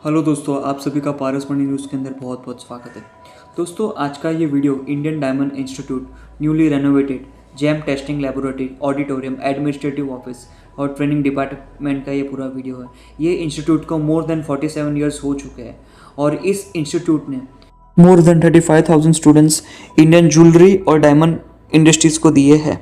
Hello दोस्तों, आप सभी का पारस मणि न्यूज़ के अंदर बहुत बहुत स्वागत है। दोस्तों, आज का ये video Indian diamond institute newly renovated jam testing laboratory auditorium administrative office और ट्रेनिंग डिपार्टमेंट का ये पूरा वीडियो है। ये इंस्टीट्यूट को मोर देन 47 ईयर्स हो चुके हैं और इस इंस्टीट्यूट ने more than 35,000 students Indian jewellery और डायमंड इंडस्ट्रीज को दिए हैं।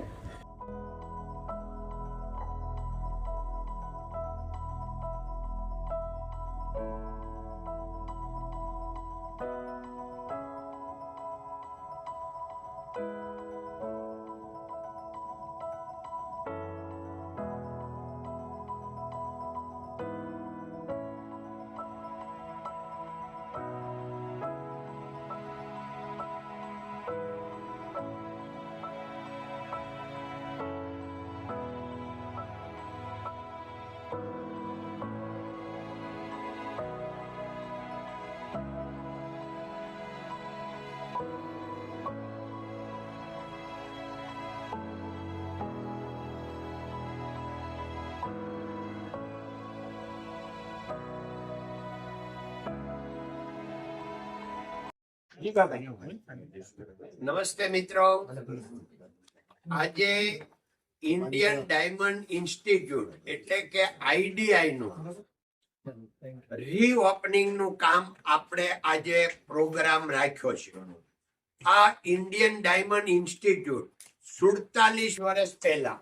નમસ્તે મિત્રો, આજે ઇન્ડિયન ડાયમંડ ઇન્સ્ટિટ્યૂટ એટલે કે આઈડીઆઈ નું રીઓપનિંગ નું કામ આપણે આજે પ્રોગ્રામ રાખ્યો છે। આ ઇન્ડિયન ડાયમંડ ઇન્સ્ટિટ્યૂટ 47 વર્ષ પહેલા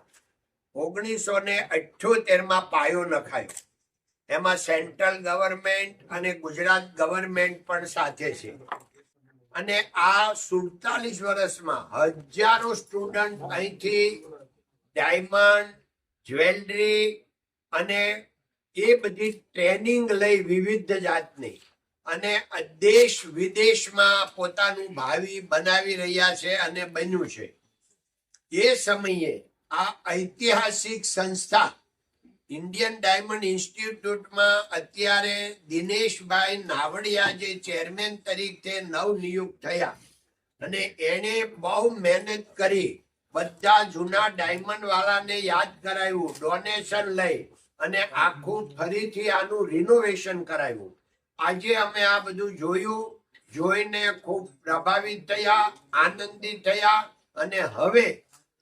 1978 માં પાયો નખાયો। એમાં સેન્ટ્રલ ગવર્મેન્ટ અને ગુજરાત ગવર્મેન્ટ પણ સાથે છે અને આ 47 વર્ષમાં હજારો સ્ટુડન્ટ અહીંથી ડાયમંડ જ્વેલરી અને એ બધી ટ્રેનિંગ લઈ વિવિધ જાતની અને દેશ વિદેશમાં પોતાનું ભાવિ બનાવી રહ્યા છે અને બન્યું છે। એ સમયે આ ઐતિહાસિક સંસ્થા ઇન્ડિયન ડાયમંડ ઇન્સ્ટિટ્યૂટમાં અત્યારે દિનેશભાઈ નાવડિયા જે ચેરમેન તરીકે નવનિયુક્ત થયા અને એણે બહુ મહેનત કરી બધા જૂના ડાયમંડ વાળાને યાદ કરાવ્યું, ડોનેશન લઈ અને આખું ફરીથી આનું રિનોવેશન કરાવ્યું। આજે અમે આ બધું જોયું, જોઈને ખૂબ પ્રભાવિત થયા, આનંદિત થયા અને હવે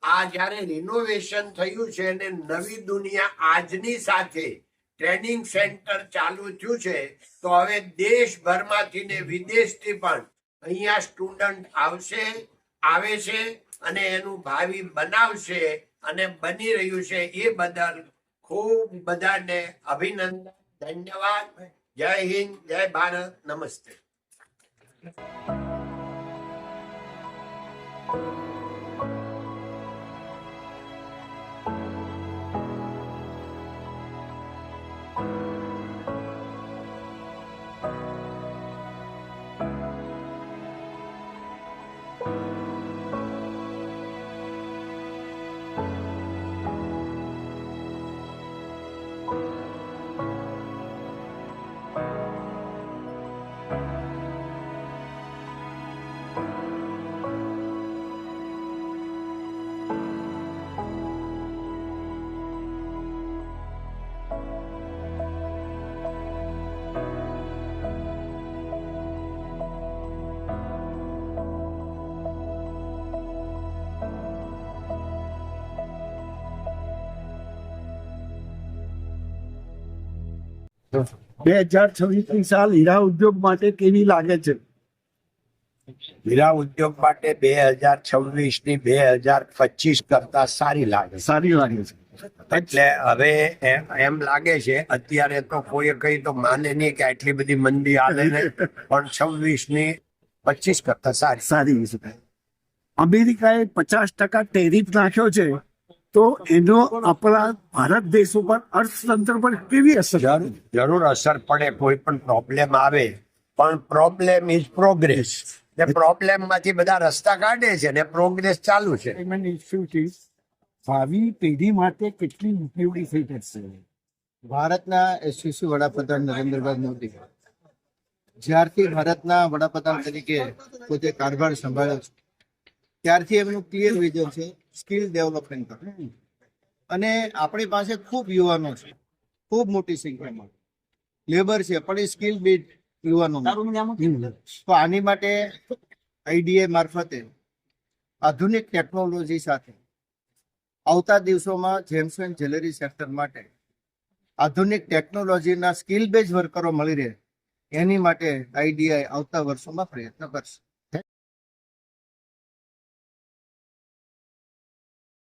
આ જ્યારે રિનોવેશન થયું છે અને નવી દુનિયા આજની સાથે ટ્રેનિંગ સેન્ટર ચાલુ થયું છે તો હવે દેશભરમાંથી ને વિદેશથી પણ અહીંયા સ્ટુડન્ટ આવે છે અને એનું ભાવિ બનાવશે અને બની રહ્યું છે। એ બદલ ખૂબ બધાને અભિનંદન, ધન્યવાદ। જય હિન્દ, જય ભારત, નમસ્તે। બે 2026 સાલ હીરા ઉદ્યોગ માટે કેવી લાગે છે? હીરા ઉદ્યોગ માટે 2026 ની 2025 કરતા સારી લાગે છે। એટલે હવે એમ લાગે છે, અત્યારે તો કોઈ કઈ તો માને નહીં કે આટલી બધી મંદી આવે ને, પણ 26 ની 25 કરતા સારી છે। અમેરિકાએ 50% ટેરિફ નાખ્યો છે તો એનો આપણા ભારત દેશ ઉપર અર્થતંત્ર પર કેવી અસર? જરૂર અસર પડે। કોઈ પણ પ્રોબ્લેમ આવે પણ પ્રોબ્લેમ ઇઝ પ્રોગ્રેસ। પ્રોબ્લેમ માંથી બધા રસ્તા કાઢે છે ને પ્રોગ્રેસ ચાલુ છે। ભાવિ પેઢી માટે કેટલી ઉપયોગી થઈ શકશે? ભારતના યશસ્વી વડાપ્રધાન નરેન્દ્રભાઈ મોદી જ્યારથી ભારતના વડાપ્રધાન તરીકે પોતે કારભાર સંભાળ્યો છે ત્યારથી એમનું ક્લિયર વિઝન છે સ્કિલ ડેવલપમેન્ટ અને આપણી પાસે ખૂબ યુવાનો છે, ખૂબ મોટી સંખ્યામાં, લેબર છે પણ એ સ્કિલ બેઝ યુવાનો તો આની માટે આઈડીએ મારફતે આધુનિક ટેકનોલોજી સાથે આવતા દિવસોમાં જેમ્સ એન્ડ જ્વેલરી સેક્ટર માટે આધુનિક ટેકનોલોજીના સ્કિલ બેઝ વર્કરો મળી રહે એની માટે આઈડીઆઈ આવતા વર્ષોમાં પ્રયત્ન કરશે.